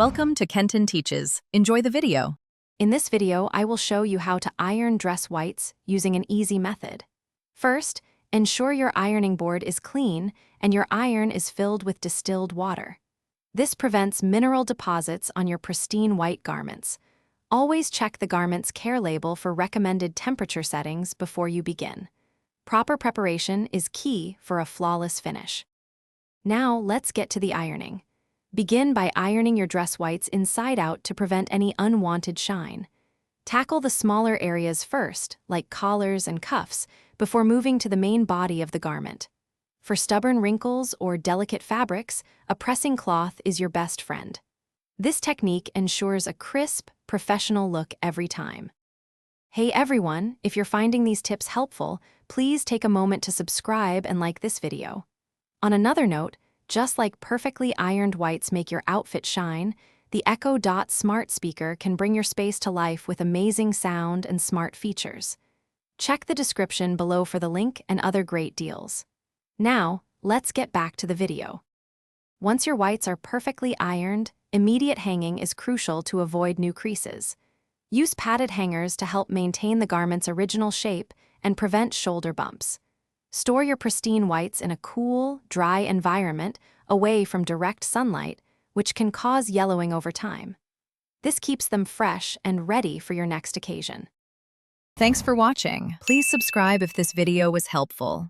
Welcome to Kenton Teaches. Enjoy the video. In this video, I will show you how to iron dress whites using an easy method. First, ensure your ironing board is clean and your iron is filled with distilled water. This prevents mineral deposits on your pristine white garments. Always check the garment's care label for recommended temperature settings before you begin. Proper preparation is key for a flawless finish. Now, let's get to the ironing. Begin by ironing your dress whites inside out to prevent any unwanted shine. Tackle the smaller areas first, like collars and cuffs, before moving to the main body of the garment. For stubborn wrinkles or delicate fabrics, a pressing cloth is your best friend. This technique ensures a crisp, professional look every time. Hey everyone, if you're finding these tips helpful, please take a moment to subscribe and like this video. On another note, just like perfectly ironed whites make your outfit shine, the Echo Dot smart speaker can bring your space to life with amazing sound and smart features. Check the description below for the link and other great deals. Now, let's get back to the video. Once your whites are perfectly ironed, immediate hanging is crucial to avoid new creases. Use padded hangers to help maintain the garment's original shape and prevent shoulder bumps. Store your pristine whites in a cool, dry environment away from direct sunlight, which can cause yellowing over time. This keeps them fresh and ready for your next occasion. Thanks for watching. Please subscribe if this video was helpful.